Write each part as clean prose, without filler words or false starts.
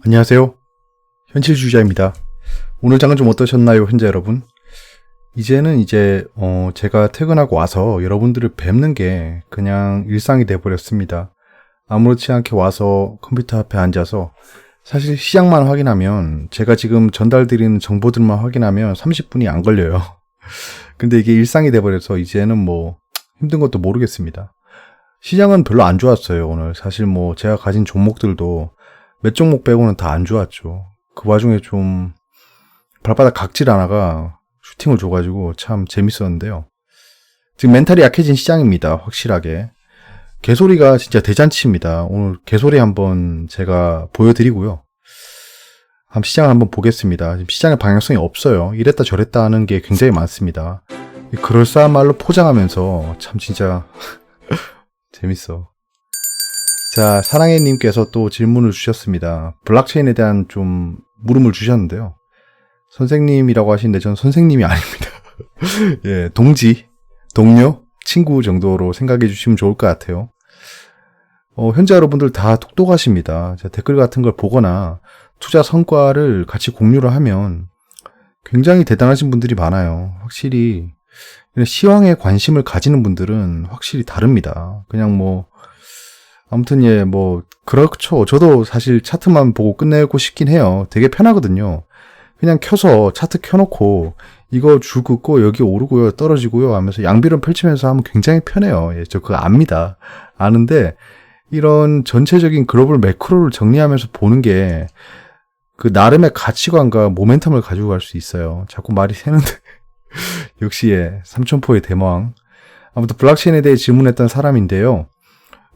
안녕하세요. 현실주의자입니다. 오늘 장은 좀 어떠셨나요, 현재 여러분? 이제는 제가 퇴근하고 와서 여러분들을 뵙는 게 그냥 일상이 돼버렸습니다. 아무렇지 않게 와서 컴퓨터 앞에 앉아서 사실 시장만 확인하면, 제가 지금 전달드리는 정보들만 확인하면 30분이 안 걸려요. 근데 이게 일상이 돼버려서 이제는 힘든 것도 모르겠습니다. 시장은 별로 안 좋았어요, 오늘. 사실 제가 가진 종목들도 몇 종목 빼고는 다 안 좋았죠. 그 와중에 좀 발바닥 각질 하나가 슈팅을 줘가지고 참 재밌었는데요. 지금 멘탈이 약해진 시장입니다. 확실하게. 개소리가 진짜 대잔치입니다. 오늘 개소리 한번 제가 보여드리고요. 시장을 한번 보겠습니다. 지금 시장의 방향성이 없어요. 이랬다 저랬다 하는 게 굉장히 많습니다. 그럴싸한 말로 포장하면서 참 진짜 재밌어. 자, 사랑해님께서 또 질문을 주셨습니다. 블록체인에 대한 좀 물음을 주셨는데요. 선생님이라고 하시는데 전 선생님이 아닙니다. 예, 동지, 동료, 친구 정도로 생각해 주시면 좋을 것 같아요. 현재 여러분들 다 똑똑하십니다. 댓글 같은 걸 보거나 투자 성과를 같이 공유를 하면 굉장히 대단하신 분들이 많아요. 확실히 시황에 관심을 가지는 분들은 확실히 다릅니다. 그냥 아무튼 그렇죠. 저도 사실 차트만 보고 끝내고 싶긴 해요. 되게 편하거든요. 그냥 켜서 차트 켜놓고 이거 줄 긋고 여기 오르고요, 떨어지고요 하면서 양비론 펼치면서 하면 굉장히 편해요. 예, 저 그거 압니다. 아는데 이런 전체적인 글로벌 매크로를 정리하면서 보는 게 그 나름의 가치관과 모멘텀을 가지고 갈 수 있어요. 자꾸 말이 새는데 역시 삼천포의 대마왕. 아무튼 블록체인에 대해 질문했던 사람인데요.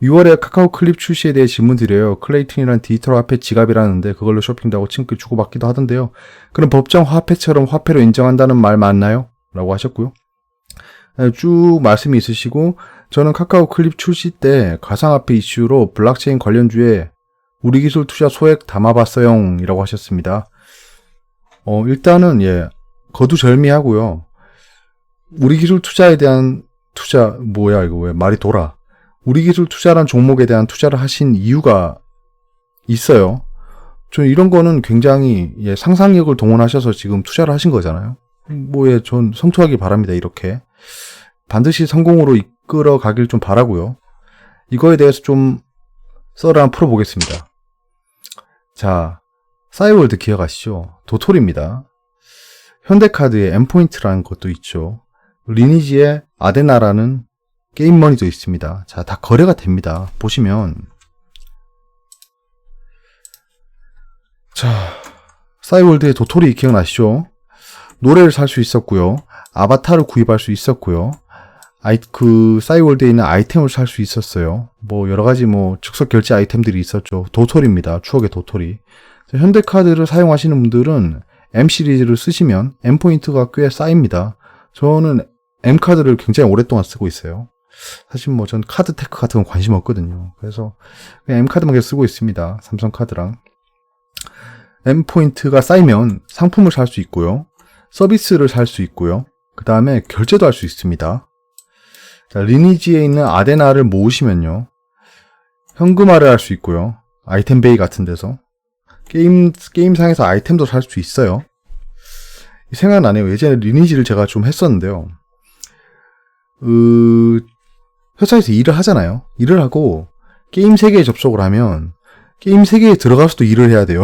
6월에 카카오 클립 출시에 대해 질문드려요. 클레이튼이란 디지털 화폐 지갑이라는데 그걸로 쇼핑도 하고 친구 주고받기도 하던데요. 그럼 법정 화폐처럼 화폐로 인정한다는 말 맞나요? 라고 하셨고요. 쭉 말씀이 있으시고, 저는 카카오 클립 출시 때 가상화폐 이슈로 블록체인 관련주에 우리 기술 투자 소액 담아봤어요 이라고 하셨습니다. 일단은 거두절미하고요. 우리 기술 투자에 대한 투자 이거 왜 말이 돌아. 우리 기술 투자란 종목에 대한 투자를 하신 이유가 있어요. 전 이런 거는 굉장히 상상력을 동원하셔서 지금 투자를 하신 거잖아요. 전 성투하길 바랍니다. 이렇게 반드시 성공으로 이끌어 가길 좀 바라고요. 이거에 대해서 좀 썰을 한번 풀어보겠습니다. 자, 싸이월드 기억하시죠? 도토리입니다. 현대카드의 M포인트라는 것도 있죠. 리니지의 아데나라는 게임머니도 있습니다. 자, 다 거래가 됩니다. 보시면 자, 싸이월드의 도토리 기억나시죠? 노래를 살 수 있었고요. 아바타를 구입할 수 있었고요. 싸이월드에 있는 아이템을 살 수 있었어요. 여러가지 즉석 결제 아이템들이 있었죠. 도토리입니다. 추억의 도토리. 현대카드를 사용하시는 분들은 M 시리즈를 쓰시면 M포인트가 꽤 쌓입니다. 저는 M카드를 굉장히 오랫동안 쓰고 있어요. 사실 전 카드 테크 같은 건 관심 없거든요. 그래서 그냥 M카드만 계속 쓰고 있습니다. 삼성카드랑. M포인트가 쌓이면 상품을 살 수 있고요. 서비스를 살 수 있고요. 그 다음에 결제도 할 수 있습니다. 자, 리니지에 있는 아데나를 모으시면요. 현금화를 할 수 있고요. 아이템베이 같은 데서. 게임상에서 아이템도 살 수 있어요. 생각나네요. 예전에 리니지를 제가 좀 했었는데요. 회사에서 일을 하잖아요. 일을 하고 게임 세계에 접속을 하면 게임 세계에 들어가서도 일을 해야 돼요.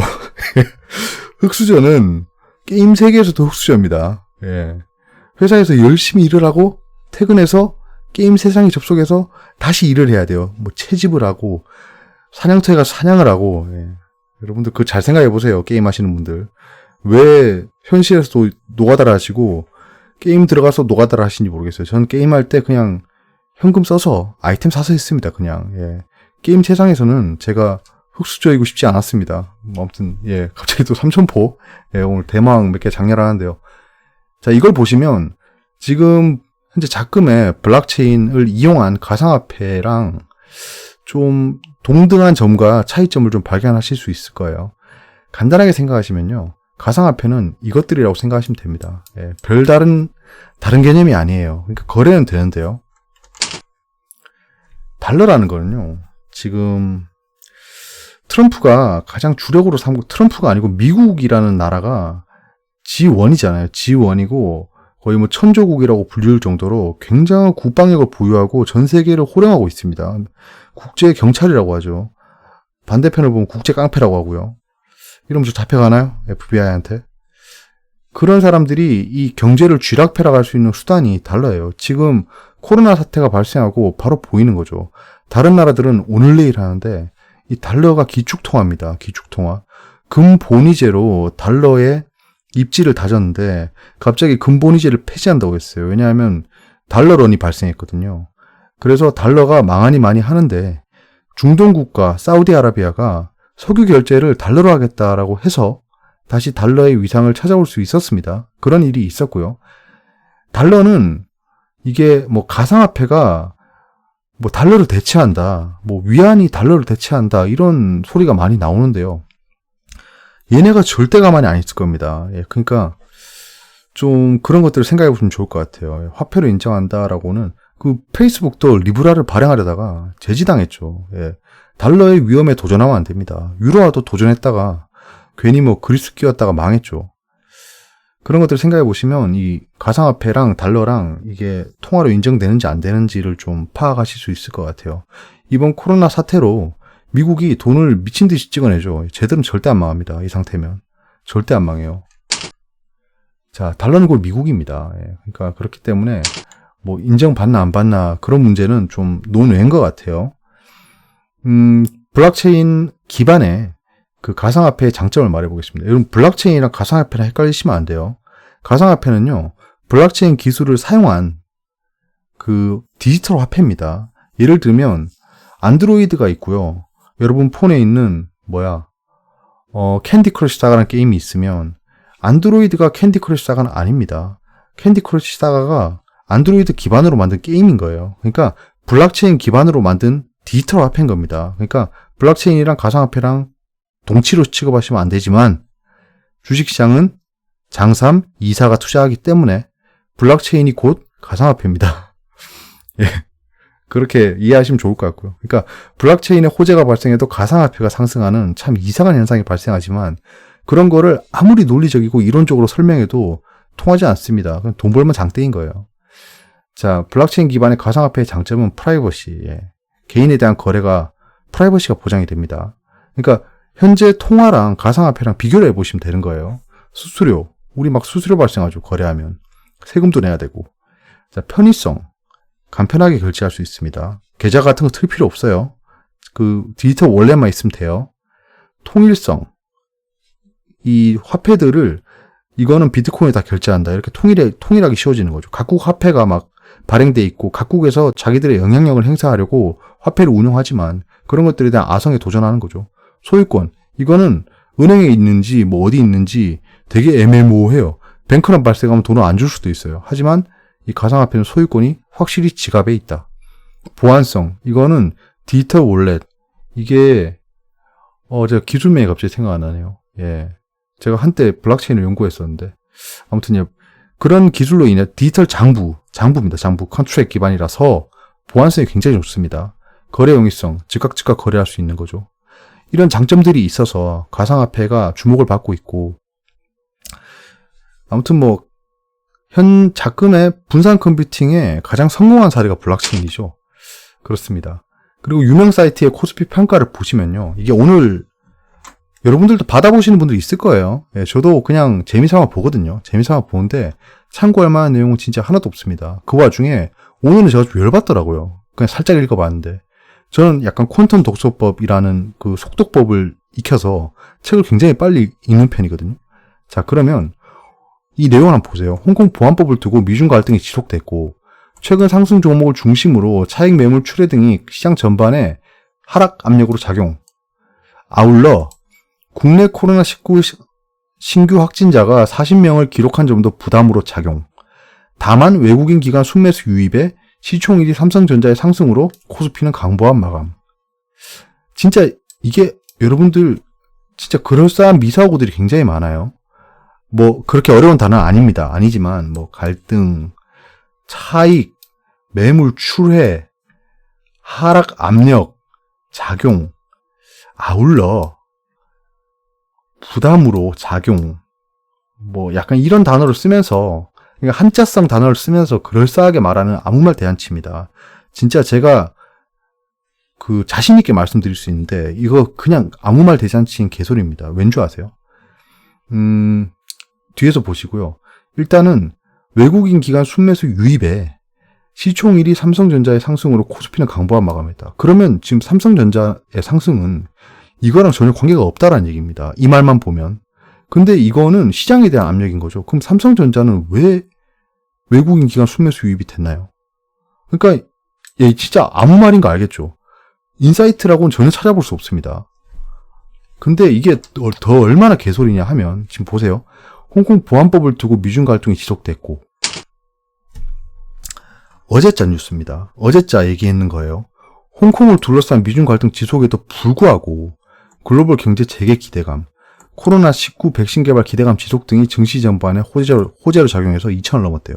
흑수저는 게임 세계에서도 흑수저입니다. 예. 회사에서 열심히 일을 하고 퇴근해서 게임 세상에 접속해서 다시 일을 해야 돼요. 채집을 하고 사냥터에 가서 사냥을 하고. 예. 여러분들 그거 잘 생각해 보세요. 게임 하시는 분들. 왜 현실에서도 노가다를 하시고 게임 들어가서 노가다를 하시는지 모르겠어요. 저는 게임할 때 그냥 현금 써서 아이템 사서 했습니다. 그냥. 예. 게임 세상에서는 제가 흑수저이고 싶지 않았습니다. 아무튼 갑자기 또 삼천포 오늘 대망 몇 개 장렬하는데요. 자, 이걸 보시면 지금 현재 작금의 블록체인을 이용한 가상화폐랑 좀 동등한 점과 차이점을 좀 발견하실 수 있을 거예요. 간단하게 생각하시면요. 가상화폐는 이것들이라고 생각하시면 됩니다. 별다른 개념이 아니에요. 그러니까 거래는 되는데요. 달러라는 거는요. 지금 트럼프가 가장 주력으로 삼고, 트럼프가 아니고 미국이라는 나라가 G1이잖아요. G1이고 거의 뭐 천조국이라고 불릴 정도로 굉장한 국방력을 보유하고 전 세계를 호령하고 있습니다. 국제 경찰이라고 하죠. 반대편을 보면 국제 깡패라고 하고요. 이러면 저 잡혀가나요? FBI한테? 그런 사람들이 이 경제를 쥐락펴락할 수 있는 수단이 달라요. 지금 코로나 사태가 발생하고 바로 보이는 거죠. 다른 나라들은 오늘 내일 하는데 이 달러가 기축통화입니다. 기축통화. 금본위제로 달러의 입지를 다졌는데 갑자기 금본위제를 폐지한다고 했어요. 왜냐하면 달러런이 발생했거든요. 그래서 달러가 망하니 많이 하는데 중동 국가 사우디아라비아가 석유 결제를 달러로 하겠다라고 해서 다시 달러의 위상을 찾아올 수 있었습니다. 그런 일이 있었고요. 달러는 이게 뭐 가상화폐가 뭐 달러를 대체한다, 뭐 위안이 달러를 대체한다 이런 소리가 많이 나오는데요. 얘네가 절대 가만히 안 있을 겁니다. 예, 그러니까 좀 그런 것들을 생각해 보시면 좋을 것 같아요. 화폐로 인정한다라고는 그 페이스북도 리브라를 발행하려다가 제지당했죠. 예, 달러의 위험에 도전하면 안 됩니다. 유로화도 도전했다가 괜히 뭐 그리스 끼웠다가 망했죠. 그런 것들을 생각해 보시면 이 가상화폐랑 달러랑 이게 통화로 인정되는지 안 되는지를 좀 파악하실 수 있을 것 같아요. 이번 코로나 사태로 미국이 돈을 미친 듯이 찍어내죠. 쟤들은 절대 안 망합니다. 이 상태면. 절대 안 망해요. 자, 달러는 곧 미국입니다. 예, 그러니까 그렇기 때문에 뭐 인정받나 안 받나 그런 문제는 좀 논외인 것 같아요. 블록체인 기반의 그 가상화폐의 장점을 말해보겠습니다. 여러분 블록체인이랑 가상화폐랑 헷갈리시면 안 돼요. 가상화폐는요, 블록체인 기술을 사용한 그 디지털 화폐입니다. 예를 들면 안드로이드가 있고요. 여러분 폰에 있는 캔디 크러쉬 사가라는 게임이 있으면 안드로이드가 캔디 크러쉬 사가는 아닙니다. 캔디 크러쉬 사가가 안드로이드 기반으로 만든 게임인 거예요. 그러니까 블록체인 기반으로 만든 디지털 화폐인 겁니다. 그러니까 블록체인이랑 가상화폐랑 동치로 취급하시면 안 되지만 주식시장은 장삼, 이사가 투자하기 때문에 블록체인이 곧 가상화폐입니다. 예, 그렇게 이해하시면 좋을 것 같고요. 그러니까 블록체인의 호재가 발생해도 가상화폐가 상승하는 참 이상한 현상이 발생하지만 그런 거를 아무리 논리적이고 이론적으로 설명해도 통하지 않습니다. 그냥 돈 벌면 장땡인 거예요. 자, 블록체인 기반의 가상화폐의 장점은 프라이버시. 예. 개인에 대한 거래가 프라이버시가 보장이 됩니다. 그러니까 현재 통화랑 가상화폐랑 비교를 해보시면 되는 거예요. 수수료. 우리 막 수수료 발생하죠. 거래하면. 세금도 내야 되고. 자, 편의성. 간편하게 결제할 수 있습니다. 계좌 같은 거 틀 필요 없어요. 그 디지털 월렛만 있으면 돼요. 통일성. 이 화폐들을 이거는 비트코인에 다 결제한다. 이렇게 통일하기 쉬워지는 거죠. 각국 화폐가 막 발행돼 있고 각국에서 자기들의 영향력을 행사하려고 화폐를 운영하지만 그런 것들에 대한 아성에 도전하는 거죠. 소유권. 이거는 은행에 있는지 뭐 어디 있는지 되게 애매모호해요. 뱅크런 발생하면 돈을 안 줄 수도 있어요. 하지만 이 가상화폐는 소유권이 확실히 지갑에 있다. 보안성. 이거는 디지털 월렛. 이게 제가 기술명이 갑자기 생각 안 나네요. 예. 제가 한때 블록체인을 연구했었는데 아무튼 그런 기술로 인해 디지털 장부입니다. 장부. 컨트랙 기반이라서 보안성이 굉장히 좋습니다. 거래 용이성. 즉각 거래할 수 있는 거죠. 이런 장점들이 있어서 가상화폐가 주목을 받고 있고 아무튼 현 작금의 분산 컴퓨팅의 가장 성공한 사례가 블록체인이죠. 그렇습니다. 그리고 유명 사이트의 코스피 평가를 보시면요. 이게 오늘 여러분들도 받아보시는 분들이 있을 거예요. 예, 저도 그냥 재미삼아 보거든요. 재미삼아 보는데 참고할 만한 내용은 진짜 하나도 없습니다. 그 와중에 오늘은 제가 좀 열받더라고요. 그냥 살짝 읽어봤는데 저는 약간 퀀텀 독서법이라는 그 속독법을 익혀서 책을 굉장히 빨리 읽는 편이거든요. 자, 그러면 이 내용을 한번 보세요. 홍콩 보안법을 두고 미중 갈등이 지속됐고 최근 상승 종목을 중심으로 차익 매물 출회 등이 시장 전반에 하락 압력으로 작용. 아울러 국내 코로나19 신규 확진자가 40명을 기록한 점도 부담으로 작용. 다만 외국인 기관 순매수 유입에 시총일이 삼성전자의 상승으로 코스피는 강보합 마감. 진짜 이게 여러분들 진짜 그럴싸한 미사오구들이 굉장히 많아요. 그렇게 어려운 단어는 아닙니다. 아니지만 갈등, 차익, 매물 출회, 하락 압력, 작용. 아울러 부담으로 작용, 뭐 약간 이런 단어를 쓰면서, 그러니까 한자성 단어를 쓰면서 그럴싸하게 말하는 아무 말 대잔치입니다. 진짜 제가 그 자신있게 말씀드릴 수 있는데, 이거 그냥 아무 말 대잔치인 개소리입니다. 왠 줄 아세요? 뒤에서 보시고요. 일단은 외국인 기관 순매수 유입에 시총일이 삼성전자의 상승으로 코스피는 강보합 마감했다. 그러면 지금 삼성전자의 상승은 이거랑 전혀 관계가 없다라는 얘기입니다. 이 말만 보면. 근데 이거는 시장에 대한 압력인 거죠. 그럼 삼성전자는 왜 외국인 기관 순매수 유입이 됐나요? 그러니까 진짜 아무 말인 거 알겠죠? 인사이트라고는 전혀 찾아볼 수 없습니다. 근데 이게 더 얼마나 개소리냐 하면 지금 보세요. 홍콩 보안법을 두고 미중 갈등이 지속됐고, 어제자 뉴스입니다. 어제자 얘기했는 거예요. 홍콩을 둘러싼 미중 갈등 지속에도 불구하고 글로벌 경제 재개 기대감, 코로나19 백신 개발 기대감 지속 등이 증시 전반에 호재로 작용해서 2천을 넘었대요.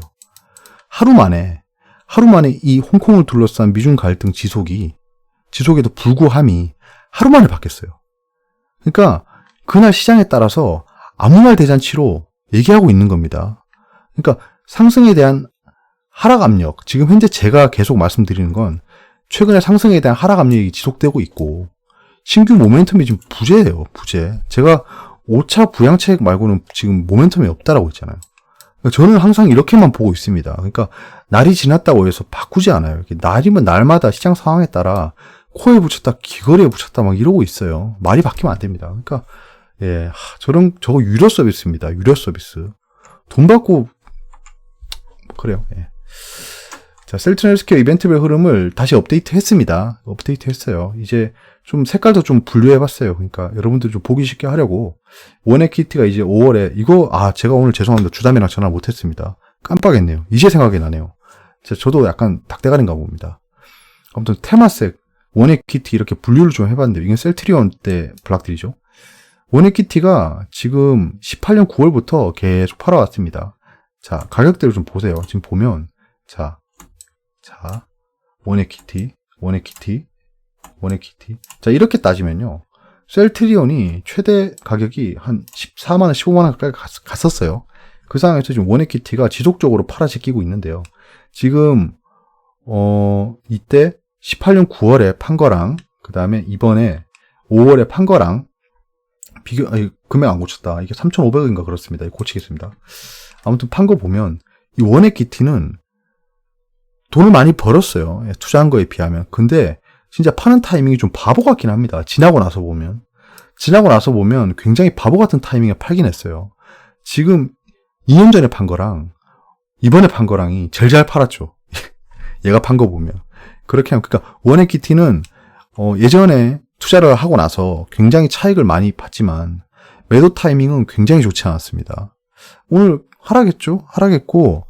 하루 만에 이 홍콩을 둘러싼 미중 갈등 지속에도 불구함이 하루 만에 바뀌었어요. 그러니까 그날 시장에 따라서 아무 말 대잔치로 얘기하고 있는 겁니다. 그러니까 상승에 대한 하락 압력, 지금 현재 제가 계속 말씀드리는 건 최근에 상승에 대한 하락 압력이 지속되고 있고, 신규 모멘텀이 지금 부재예요, 부재. 제가 5차 부양책 말고는 지금 모멘텀이 없다라고 했잖아요. 그러니까 저는 항상 이렇게만 보고 있습니다. 그러니까 날이 지났다고 해서 바꾸지 않아요. 날이면 날마다 시장 상황에 따라 코에 붙였다, 귀걸이에 붙였다 막 이러고 있어요. 말이 바뀌면 안 됩니다. 그러니까 저거 유료 서비스입니다. 유료 서비스. 돈 받고 그래요. 예. 자, 셀트리온 헬스케어 이벤트별 흐름을 다시 업데이트 했습니다. 업데이트 했어요. 이제 좀 색깔도 좀 분류해 봤어요. 그러니까 여러분들 좀 보기 쉽게 하려고. 원액키티가 이제 5월에 제가 오늘 죄송합니다. 주담이랑 전화 못 했습니다. 깜빡했네요. 이제 생각이 나네요. 저도 약간 닭대가리인가 봅니다. 아무튼 테마색, 원액키티 이렇게 분류를 좀 해봤는데, 이건 셀트리온 때 블락들이죠. 원액키티가 지금 18년 9월부터 계속 팔아왔습니다. 자, 가격대를 좀 보세요. 지금 보면, 자, 원액키티. 자, 이렇게 따지면요. 셀트리온이 최대 가격이 한 14만원, 15만원까지 갔었어요. 그 상황에서 지금 원액키티가 지속적으로 팔아제끼고 있는데요. 지금, 이때 18년 9월에 판 거랑, 그 다음에 이번에 5월에 판 거랑, 금액 안 고쳤다. 이게 3,500원인가 그렇습니다. 고치겠습니다. 아무튼 판 거 보면, 이 원액키티는 돈을 많이 벌었어요. 투자한 거에 비하면. 근데 진짜 파는 타이밍이 좀 바보 같긴 합니다. 지나고 나서 보면 굉장히 바보 같은 타이밍에 팔긴 했어요. 지금 2년 전에 판 거랑 이번에 판 거랑이 제일 잘 팔았죠. 얘가 판 거 보면. 그렇게 하면, 그러니까 원액키티는 예전에 투자를 하고 나서 굉장히 차익을 많이 봤지만 매도 타이밍은 굉장히 좋지 않았습니다. 오늘 하락했고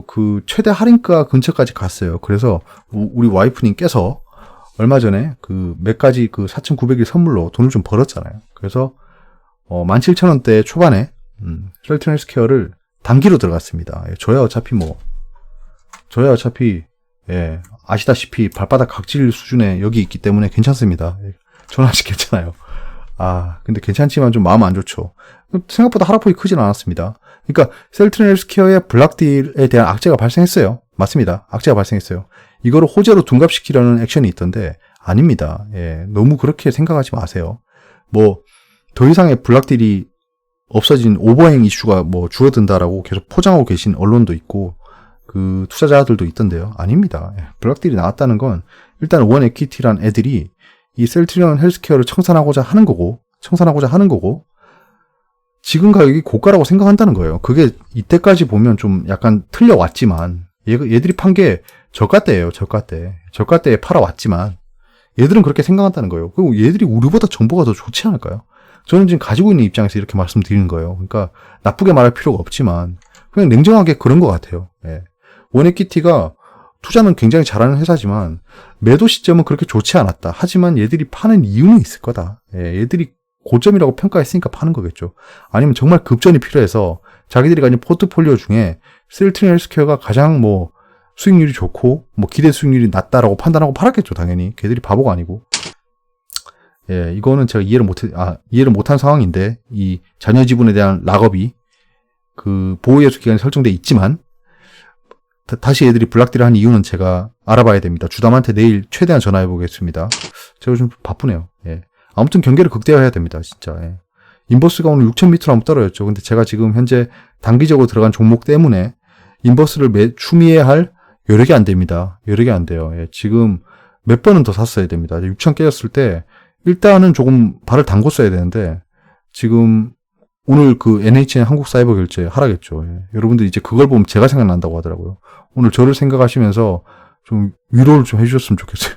그 최대 할인가 근처까지 갔어요. 그래서 우리 와이프님께서 얼마 전에 그 몇 가지 그 4,900일 선물로 돈을 좀 벌었잖아요. 그래서 17,000원대 초반에 셀트리온 헬스케어를 단기로 들어갔습니다. 저야 어차피 아시다시피 발바닥 각질 수준에 여기 있기 때문에 괜찮습니다. 저는 아직 괜찮아요. 근데 괜찮지만 좀 마음 안 좋죠. 생각보다 하락폭이 크진 않았습니다. 그러니까 셀트리온 헬스케어의 블락딜에 대한 악재가 발생했어요. 맞습니다. 악재가 발생했어요. 이거를 호재로 둔갑시키려는 액션이 있던데 아닙니다. 너무 그렇게 생각하지 마세요. 더 이상의 블락딜이 없어진 오버행 이슈가 줄어든다라고 계속 포장하고 계신 언론도 있고 그 투자자들도 있던데요. 아닙니다. 블락딜이 나왔다는 건 일단 원에퀴티란 애들이 이 셀트리온 헬스케어를 청산하고자 하는 거고 지금 가격이 고가라고 생각한다는 거예요. 그게 이때까지 보면 좀 약간 틀려왔지만 얘들이 판 게 저가대예요. 저가대에 팔아왔지만 얘들은 그렇게 생각한다는 거예요. 그리고 얘들이 우리보다 정보가 더 좋지 않을까요? 저는 지금 가지고 있는 입장에서 이렇게 말씀드리는 거예요. 그러니까 나쁘게 말할 필요가 없지만 그냥 냉정하게 그런 것 같아요. 원에퀴티가 투자는 굉장히 잘하는 회사지만 매도 시점은 그렇게 좋지 않았다. 하지만 얘들이 파는 이유는 있을 거다. 얘들이 고점이라고 평가했으니까 파는 거겠죠. 아니면 정말 급전이 필요해서 자기들이 가진 포트폴리오 중에 셀트리온 헬스케어가 가장 수익률이 좋고 기대 수익률이 낮다라고 판단하고 팔았겠죠. 당연히 걔들이 바보가 아니고. 예, 이거는 제가 이해를 못한 상황인데, 이 자녀 지분에 대한 락업이 그 보호예수 기간이 설정돼 있지만, 다시 애들이 블락딜을 한 이유는 제가 알아봐야 됩니다. 주담한테 내일 최대한 전화해 보겠습니다. 제가 좀 바쁘네요. 예. 아무튼 경계를 극대화해야 됩니다. 진짜. 예. 인버스가 오늘 6,000m로 한번 떨어졌죠. 근데 제가 지금 현재 단기적으로 들어간 종목 때문에 인버스를 추미해야 할 여력이 안 됩니다. 여력이 안 돼요. 예. 지금 몇 번은 더 샀어야 됩니다. 6,000 깨졌을 때 일단은 조금 발을 담궜어야 되는데 지금 오늘 그 NHN 한국사이버결제 하락했죠. 예. 여러분들 이제 그걸 보면 제가 생각난다고 하더라고요. 오늘 저를 생각하시면서 좀 위로를 좀 해주셨으면 좋겠어요.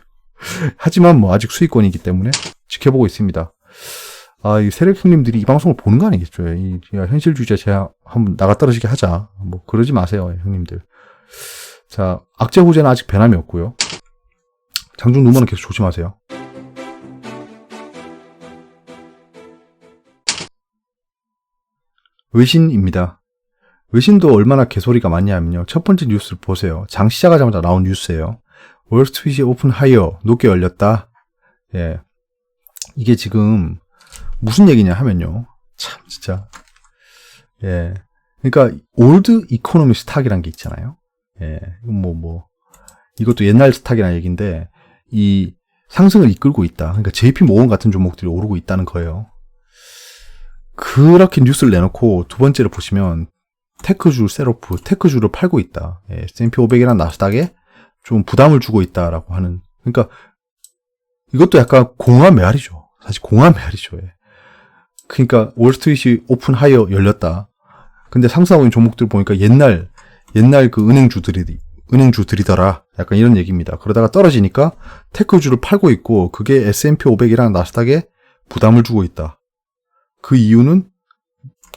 하지만 뭐 아직 수익권이기 때문에 지켜보고 있습니다. 아, 이 세력 형님들이 이 방송을 보는 거 아니겠죠? 야, 현실주의자 제가 한번 나가 떨어지게 하자. 뭐 그러지 마세요, 형님들. 자, 악재 호재는 아직 변함이 없고요. 장중 루머는 계속 조심하세요. 외신입니다. 외신도 얼마나 개소리가 많냐면요. 첫 번째 뉴스를 보세요. 장 시작하자마자 나온 뉴스예요. 월스트리트이 오픈 하이어 높게 열렸다. 예, 이게 지금 무슨 얘기냐 하면요. 참 진짜. 예, 그러니까 올드 이코노미 스탁이란 게 있잖아요. 예, 이것도 옛날 스탁이라는 얘기인데 이 상승을 이끌고 있다. 그러니까 JP 모건 같은 종목들이 오르고 있다는 거예요. 그렇게 뉴스를 내놓고 두 번째로 보시면 테크주 셋오프, 테크주를 팔고 있다. 예, S&P 500이랑 나스닥에 좀 부담을 주고 있다라고 하는. 그러니까 이것도 약간 공허한 메아리죠. 사실 공허한 메아리죠. 예. 그러니까 월스트리트이 오픈 하이어 열렸다. 근데 상승하고 있는 종목들 보니까 옛날 그 은행주들이더라. 약간 이런 얘기입니다. 그러다가 떨어지니까 테크주를 팔고 있고 그게 S&P 500이랑 나스닥에 부담을 주고 있다. 그 이유는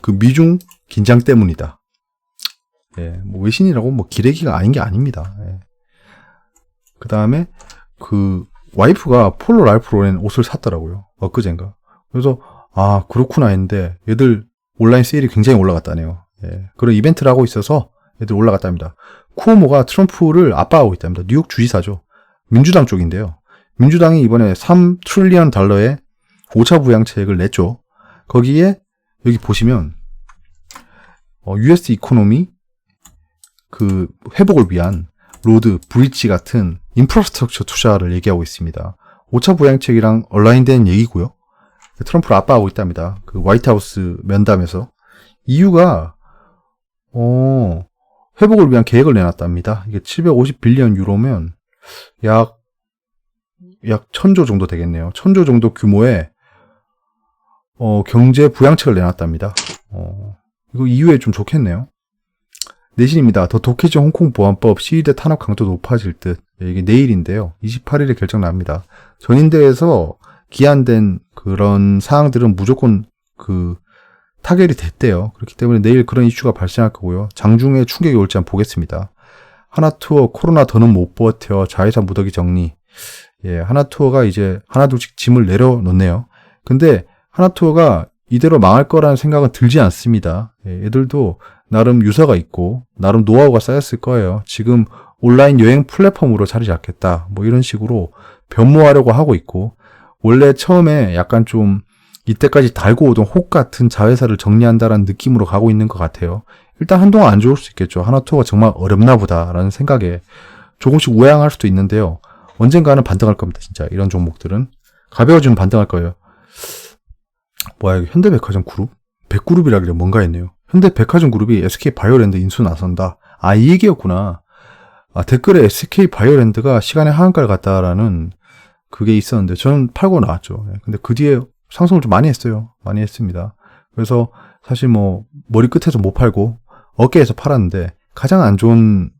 그 미중 긴장 때문이다. 예, 뭐 외신이라고 뭐 기레기가 아닌 게 아닙니다. 예. 그 다음에 그 와이프가 폴로 랄프 로렌 옷을 샀더라고요. 엊그젠가. 그래서 아 그렇구나 했는데 얘들 온라인 세일이 굉장히 올라갔다네요. 예, 그런 이벤트를 하고 있어서 얘들 올라갔답니다. 쿠오모가 트럼프를 압박하고 있답니다. 뉴욕 주지사죠. 민주당 쪽인데요. 민주당이 이번에 3트릴리언 달러의 5차 부양책을 냈죠. 거기에 여기 보시면 US 이코노미 그 회복을 위한 로드, 브릿지 같은 인프라스트럭처 투자를 얘기하고 있습니다. 5차 부양책이랑 얼라인된 얘기고요. 트럼프를 압박하고 있답니다. 그 화이트하우스 면담에서. 이유가 회복을 위한 계획을 내놨답니다. 이게 750빌리언 유로면 약 1000조 정도 되겠네요. 1000조 정도 규모의 경제 부양책을 내놨답니다. 이거 이후에 좀 좋겠네요. 내신입니다. 더 독해진 홍콩 보안법 시위대 탄압 강도 높아질 듯. 이게 내일인데요. 28일에 결정 납니다. 전인대에서 기한된 그런 사항들은 무조건 그 타결이 됐대요. 그렇기 때문에 내일 그런 이슈가 발생할 거고요. 장중에 충격이 올지 한번 보겠습니다. 하나투어 코로나 더는 못 버텨 자회사 무더기 정리. 예, 하나투어가 이제 하나둘씩 짐을 내려놓네요. 근데 하나투어가 이대로 망할 거라는 생각은 들지 않습니다. 예, 애들도 나름 유서가 있고 나름 노하우가 쌓였을 거예요. 지금 온라인 여행 플랫폼으로 자리 잡겠다. 뭐 이런 식으로 변모하려고 하고 있고 원래 처음에 약간 좀 이때까지 달고 오던 혹 같은 자회사를 정리한다라는 느낌으로 가고 있는 것 같아요. 일단 한동안 안 좋을 수 있겠죠. 하나투어가 정말 어렵나 보다라는 생각에 조금씩 우양할 수도 있는데요. 언젠가는 반등할 겁니다. 진짜 이런 종목들은 가벼워지면 반등할 거예요. 뭐야 이거 현대백화점 그룹? 백그룹이라길래 뭔가 했네요. 현대백화점 그룹이 SK바이오랜드 인수 나선다. 아, 이 얘기였구나. 아, 댓글에 SK바이오랜드가 시간의 하한가를 갔다라는 그게 있었는데 저는 팔고 나왔죠. 근데 그 뒤에 상승을 좀 많이 했어요. 많이 했습니다. 그래서 사실 뭐 머리 끝에서 못 팔고 어깨에서 팔았는데 가장 안 좋은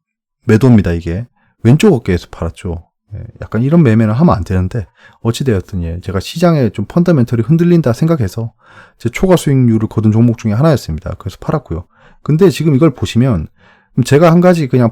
매도입니다. 이게 왼쪽 어깨에서 팔았죠. 약간 이런 매매는 하면 안 되는데 어찌되었든 예, 제가 시장에 좀 펀더멘털이 흔들린다 생각해서 제 초과 수익률을 거둔 종목 중에 하나였습니다. 그래서 팔았고요. 근데 지금 이걸 보시면 제가 한 가지 그냥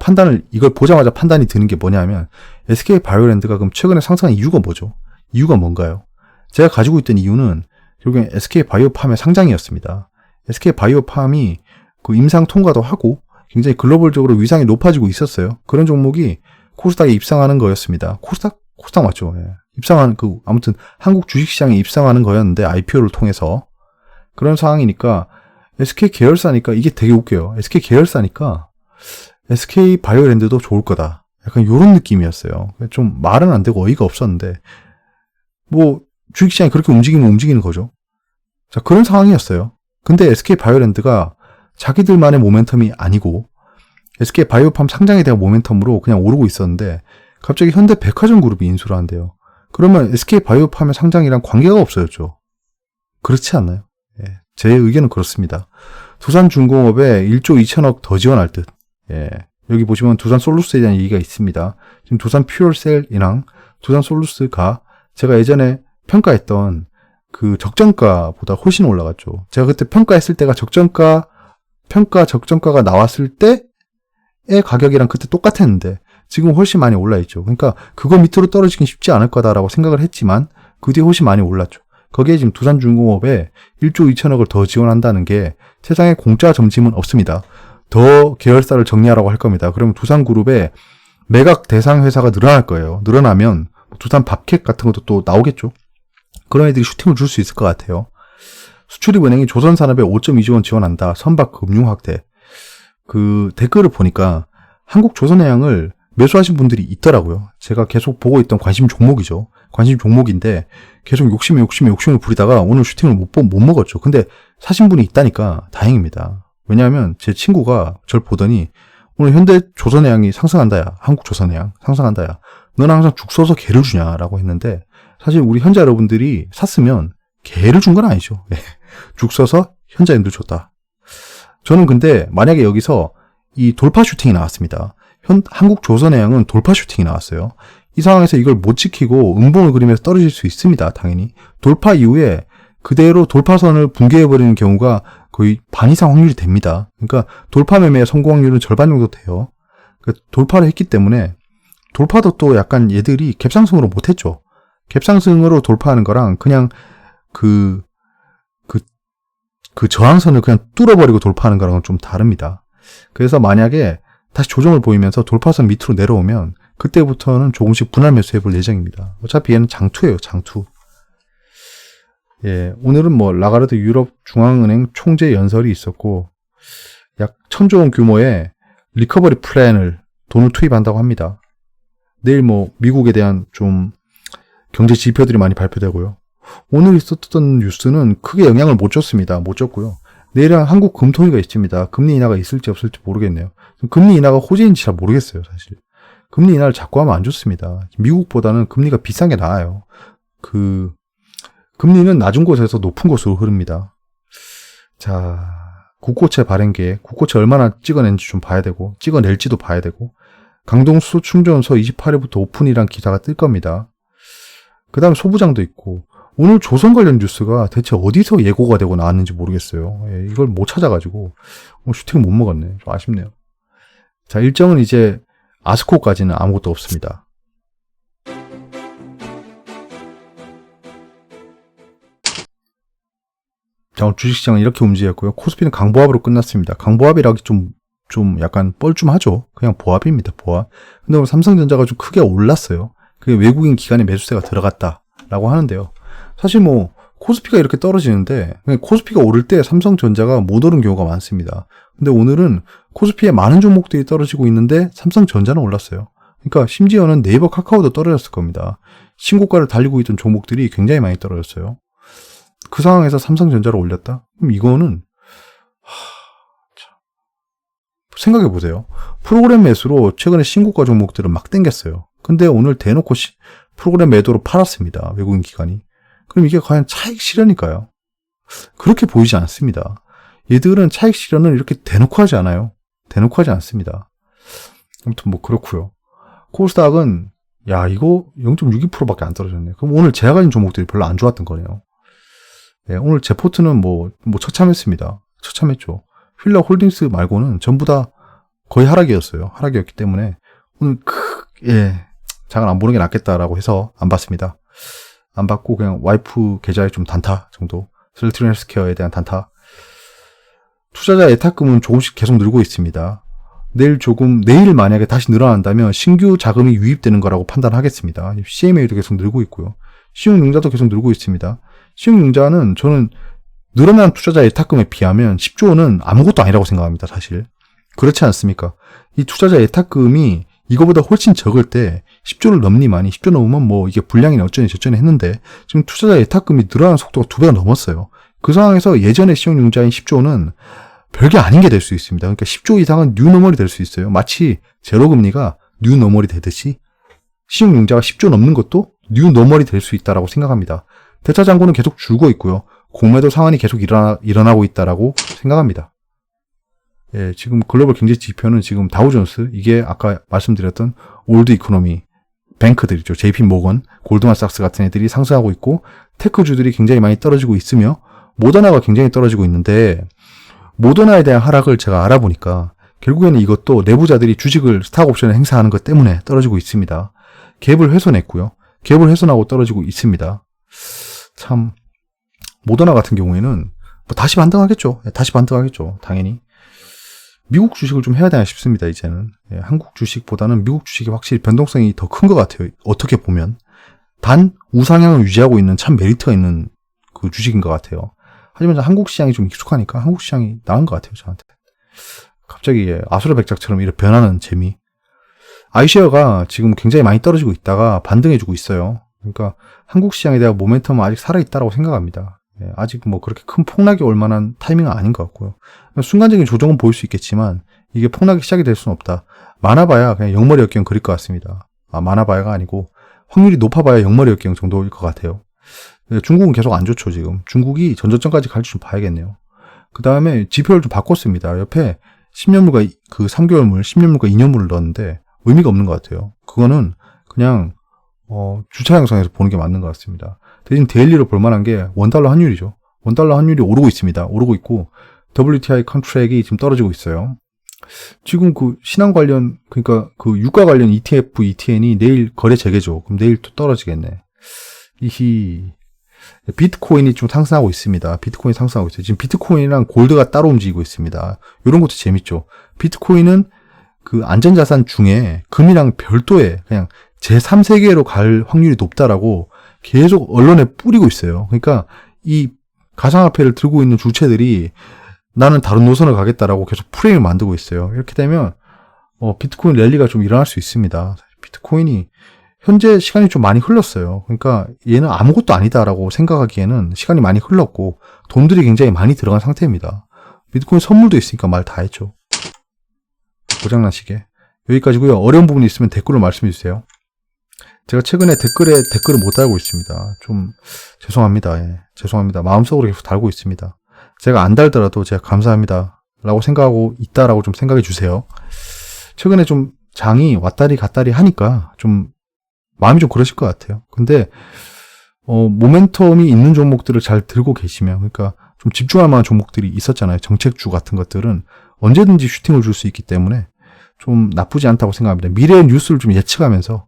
이걸 보자마자 판단이 드는 게 뭐냐면 SK바이오랜드가 그럼 최근에 상승한 이유가 뭐죠? 이유가 뭔가요? 제가 가지고 있던 이유는 결국엔 SK바이오팜의 상장이었습니다. SK바이오팜이 그 임상 통과도 하고 굉장히 글로벌적으로 위상이 높아지고 있었어요. 그런 종목이 코스닥에 입상하는 거였습니다. 코스닥 맞죠? 예. 입상한 아무튼 한국 주식시장에 입상하는 거였는데 IPO를 통해서 그런 상황이니까 SK 계열사니까 이게 되게 웃겨요. SK 계열사니까 SK 바이오랜드도 좋을 거다. 약간 요런 느낌이었어요. 좀 말은 안 되고 어이가 없었는데 뭐 주식시장이 그렇게 움직이면 움직이는 거죠. 자, 그런 상황이었어요. 근데 SK 바이오랜드가 자기들만의 모멘텀이 아니고 SK 바이오팜 상장에 대한 모멘텀으로 그냥 오르고 있었는데 갑자기 현대백화점 그룹이 인수를 한대요. 그러면 SK 바이오팜의 상장이랑 관계가 없어졌죠. 그렇지 않나요? 예, 제 의견은 그렇습니다. 두산중공업에 1조 2천억 더 지원할 듯. 예, 여기 보시면 두산솔루스에 대한 얘기가 있습니다. 지금 두산 퓨얼셀이랑 두산솔루스가 제가 예전에 평가했던 그 적정가보다 훨씬 올라갔죠. 제가 그때 평가했을 때가 적정가가 나왔을 때의 가격이랑 그때 똑같았는데 지금 훨씬 많이 올라있죠. 그러니까 그거 밑으로 떨어지긴 쉽지 않을 거다라고 생각을 했지만 그 뒤에 훨씬 많이 올랐죠. 거기에 지금 두산중공업에 1조 2천억을 더 지원한다는 게 세상에 공짜 점심은 없습니다. 더 계열사를 정리하라고 할 겁니다. 그러면 두산그룹에 매각 대상 회사가 늘어날 거예요. 늘어나면 두산 밥캣 같은 것도 또 나오겠죠. 그런 애들이 슈팅을 줄 수 있을 것 같아요. 수출입은행이 조선산업에 5.2조 원 지원한다. 선박 금융 확대. 그 댓글을 보니까 한국조선해양을 매수하신 분들이 있더라고요. 제가 계속 보고 있던 관심 종목이죠. 관심 종목인데 계속 욕심을 부리다가 오늘 슈팅을 못 먹었죠. 근데 사신 분이 있다니까 다행입니다. 왜냐하면 제 친구가 저를 보더니 오늘 현대조선해양이 상승한다야. 한국조선해양 상승한다야. 너는 항상 죽 써서 개를 주냐라고 했는데 사실 우리 현자 여러분들이 샀으면 개를 준 건 아니죠. 죽 써서 현자님들 줬다. 저는 근데 만약에 여기서 이 돌파 슈팅이 나왔습니다. 한국조선해양은 돌파 슈팅이 나왔어요. 이 상황에서 이걸 못 지키고 음봉을 그리면서 떨어질 수 있습니다. 당연히. 돌파 이후에 그대로 돌파선을 붕괴해버리는 경우가 거의 반 이상 확률이 됩니다. 그러니까 돌파 매매의 성공 확률은 절반 정도 돼요. 그러니까 돌파를 했기 때문에 돌파도 또 약간 얘들이 갭상승으로 못했죠. 갭상승으로 돌파하는 거랑 그냥 그 저항선을 그냥 뚫어버리고 돌파하는 거랑은 좀 다릅니다. 그래서 만약에 다시 조정을 보이면서 돌파선 밑으로 내려오면 그때부터는 조금씩 분할 매수해볼 예정입니다. 어차피 얘는 장투예요, 장투. 예, 오늘은 뭐 라가르드 유럽 중앙은행 총재 연설이 있었고 약 1000조 원 규모의 리커버리 플랜을 돈을 투입한다고 합니다. 내일 뭐 미국에 대한 좀 경제 지표들이 많이 발표되고요. 오늘 있었던 뉴스는 크게 영향을 못 줬습니다. 못 줬고요. 내일은 한국 금통위가 있습니다. 금리 인하가 있을지 없을지 모르겠네요. 금리 인하가 호재인지 잘 모르겠어요, 사실. 금리 인하를 자꾸 하면 안 좋습니다. 미국보다는 금리가 비싼 게 나아요. 금리는 낮은 곳에서 높은 곳으로 흐릅니다. 자, 국고채 발행 계획, 국고채 얼마나 찍어낸지 좀 봐야 되고, 찍어낼지도 봐야 되고, 강동수소 충전소 28일부터 오픈이란 기사가 뜰 겁니다. 그 다음에 소부장도 있고, 오늘 조선 관련 뉴스가 대체 어디서 예고가 되고 나왔는지 모르겠어요. 예, 이걸 못 찾아가지고 슈팅 못 먹었네. 좀 아쉽네요. 자, 일정은 이제 아스코까지는 아무것도 없습니다. 자, 오늘 주식시장은 이렇게 움직였고요. 코스피는 강보합으로 끝났습니다. 강보합이라기 좀 약간 뻘쭘하죠. 그냥 보합입니다. 보합. 근데 오늘 삼성전자가 좀 크게 올랐어요. 그게 외국인 기관의 매수세가 들어갔다라고 하는데요. 사실 뭐 코스피가 이렇게 떨어지는데 코스피가 오를 때 삼성전자가 못 오른 경우가 많습니다. 근데 오늘은 코스피에 많은 종목들이 떨어지고 있는데 삼성전자는 올랐어요. 그러니까 심지어는 네이버 카카오도 떨어졌을 겁니다. 신고가를 달리고 있던 종목들이 굉장히 많이 떨어졌어요. 그 상황에서 삼성전자를 올렸다? 그럼 이거는 생각해 보세요. 프로그램 매수로 최근에 신고가 종목들을 막 땡겼어요. 근데 오늘 대놓고 프로그램 매도로 팔았습니다. 외국인 기관이. 그럼 이게 과연 차익 실현일까요? 그렇게 보이지 않습니다. 얘들은 차익 실현을 이렇게 대놓고 하지 않아요. 대놓고 하지 않습니다. 아무튼 뭐 그렇고요. 코스닥은 야 이거 0.62%밖에 안 떨어졌네. 그럼 오늘 제가 가진 종목들이 별로 안 좋았던 거네요. 네, 오늘 제 포트는 뭐 처참했습니다. 처참했죠. 휠러 홀딩스 말고는 전부 다 거의 하락이었어요. 하락이었기 때문에 오늘 장을 안 보는 게 낫겠다라고 해서 안 봤습니다. 안 받고 그냥 와이프 계좌에 좀 단타 정도. 셀트리온 헬스케어에 대한 단타. 투자자 예탁금은 조금씩 계속 늘고 있습니다. 내일 만약에 다시 늘어난다면 신규 자금이 유입되는 거라고 판단하겠습니다. CMA도 계속 늘고 있고요. 신용융자도 계속 늘고 있습니다. 신용융자는 저는 늘어난 투자자 예탁금에 비하면 10조 원은 아무것도 아니라고 생각합니다, 사실. 그렇지 않습니까? 이 투자자 예탁금이 이거보다 훨씬 적을 때 10조를 넘니만이 10조 넘으면 뭐 이게 불량이네 어쩌니 저쩌니 했는데 지금 투자자 예탁금이 늘어나는 속도가 2배가 넘었어요. 그 상황에서 예전의 신용융자인 10조는 별게 아닌 게 될 수 있습니다. 그러니까 10조 이상은 뉴노멀이 될 수 있어요. 마치 제로금리가 뉴노멀이 되듯이 신용융자가 10조 넘는 것도 뉴노멀이 될 수 있다라고 생각합니다. 대차 잔고는 계속 줄고 있고요. 공매도 상한이 계속 일어나고 있다라고 생각합니다. 예, 지금 글로벌 경제 지표는 지금 다우존스, 이게 아까 말씀드렸던 올드 이코노미, 뱅크들이죠. JP 모건, 골드만삭스 같은 애들이 상승하고 있고, 테크주들이 굉장히 많이 떨어지고 있으며, 모더나가 굉장히 떨어지고 있는데, 모더나에 대한 하락을 제가 알아보니까, 결국에는 이것도 내부자들이 주식을 스탁 옵션을 행사하는 것 때문에 떨어지고 있습니다. 갭을 훼손했고요. 갭을 훼손하고 떨어지고 있습니다. 참, 모더나 같은 경우에는 뭐 다시 반등하겠죠. 다시 반등하겠죠. 당연히. 미국 주식을 좀 해야 되나 싶습니다, 이제는. 예, 한국 주식보다는 미국 주식이 확실히 변동성이 더 큰 것 같아요. 어떻게 보면. 단, 우상향을 유지하고 있는 참 메리트가 있는 그 주식인 것 같아요. 하지만 한국 시장이 좀 익숙하니까 한국 시장이 나은 것 같아요, 저한테. 갑자기 아수라백작처럼 이렇게 변하는 재미. 아이쉐어가 지금 굉장히 많이 떨어지고 있다가 반등해주고 있어요. 그러니까 한국 시장에 대한 모멘텀은 아직 살아있다고 생각합니다. 예, 아직 뭐 그렇게 큰 폭락이 올 만한 타이밍은 아닌 것 같고요. 순간적인 조정은 보일 수 있겠지만 이게 폭락이 시작이 될 수는 없다. 많아봐야 그냥 영머리 역경 그릴 것 같습니다. 많아봐야가 아니고 확률이 높아봐야 영머리 역경 정도일 것 같아요. 예, 중국은 계속 안 좋죠, 지금. 중국이 전저점까지 갈지 좀 봐야겠네요. 그 다음에 지표를 좀 바꿨습니다. 옆에 10년물과 그 3개월물, 10년물과 2년물을 넣었는데 의미가 없는 것 같아요. 그거는 그냥 주차 양상에서 보는 게 맞는 것 같습니다. 대신 데일리로 볼만한 게 원달러 환율이죠. 원달러 환율이 오르고 있습니다. 오르고 있고 WTI 컨트랙이 지금 떨어지고 있어요. 지금 그 신한 관련, 그러니까 그 유가 관련 ETF, ETN이 내일 거래 재개죠. 그럼 내일 또 떨어지겠네. 비트코인이 좀 상승하고 있습니다. 비트코인 상승하고 있어요. 지금 비트코인이랑 골드가 따로 움직이고 있습니다. 이런 것도 재밌죠. 비트코인은 그 안전자산 중에 금이랑 별도의 그냥 제3세계로 갈 확률이 높다라고 계속 언론에 뿌리고 있어요. 그러니까 이 가상화폐를 들고 있는 주체들이 나는 다른 노선을 가겠다라고 계속 프레임을 만들고 있어요. 이렇게 되면 비트코인 랠리가 좀 일어날 수 있습니다. 비트코인이 현재 시간이 좀 많이 흘렀어요. 그러니까 얘는 아무것도 아니다라고 생각하기에는 시간이 많이 흘렀고 돈들이 굉장히 많이 들어간 상태입니다. 비트코인 선물도 있으니까 말 다 했죠. 고장나시게. 여기까지고요. 어려운 부분이 있으면 댓글로 말씀해 주세요. 제가 최근에 댓글을 못 달고 있습니다. 좀 죄송합니다. 예, 죄송합니다. 마음속으로 계속 달고 있습니다. 제가 안 달더라도 제가 감사합니다 라고 생각하고 있다라고 좀 생각해 주세요. 최근에 좀 장이 왔다리 갔다리 하니까 좀 마음이 좀 그러실 것 같아요. 근데 모멘텀이 있는 종목들을 잘 들고 계시면, 그러니까 좀 집중할 만한 종목들이 있었잖아요. 정책주 같은 것들은 언제든지 슈팅을 줄 수 있기 때문에 좀 나쁘지 않다고 생각합니다. 미래의 뉴스를 좀 예측하면서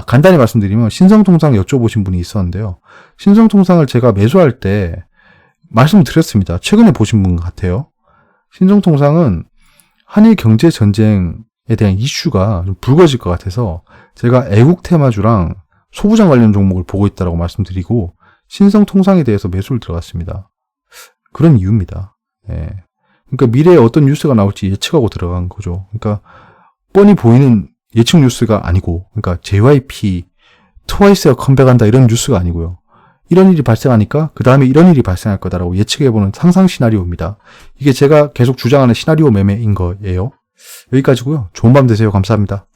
간단히 말씀드리면 신성통상 여쭤보신 분이 있었는데요. 신성통상을 제가 매수할 때 말씀을 드렸습니다. 최근에 보신 분 같아요. 신성통상은 한일 경제 전쟁에 대한 이슈가 좀 불거질 것 같아서 제가 애국 테마주랑 소부장 관련 종목을 보고 있다고 말씀드리고 신성통상에 대해서 매수를 들어갔습니다. 그런 이유입니다. 예. 그러니까 미래에 어떤 뉴스가 나올지 예측하고 들어간 거죠. 그러니까 뻔히 보이는 예측 뉴스가 아니고, 그러니까 JYP, 트와이스가 컴백한다 이런 뉴스가 아니고요. 이런 일이 발생하니까 그 다음에 이런 일이 발생할 거다라고 예측해보는 상상 시나리오입니다. 이게 제가 계속 주장하는 시나리오 매매인 거예요. 여기까지고요. 좋은 밤 되세요. 감사합니다.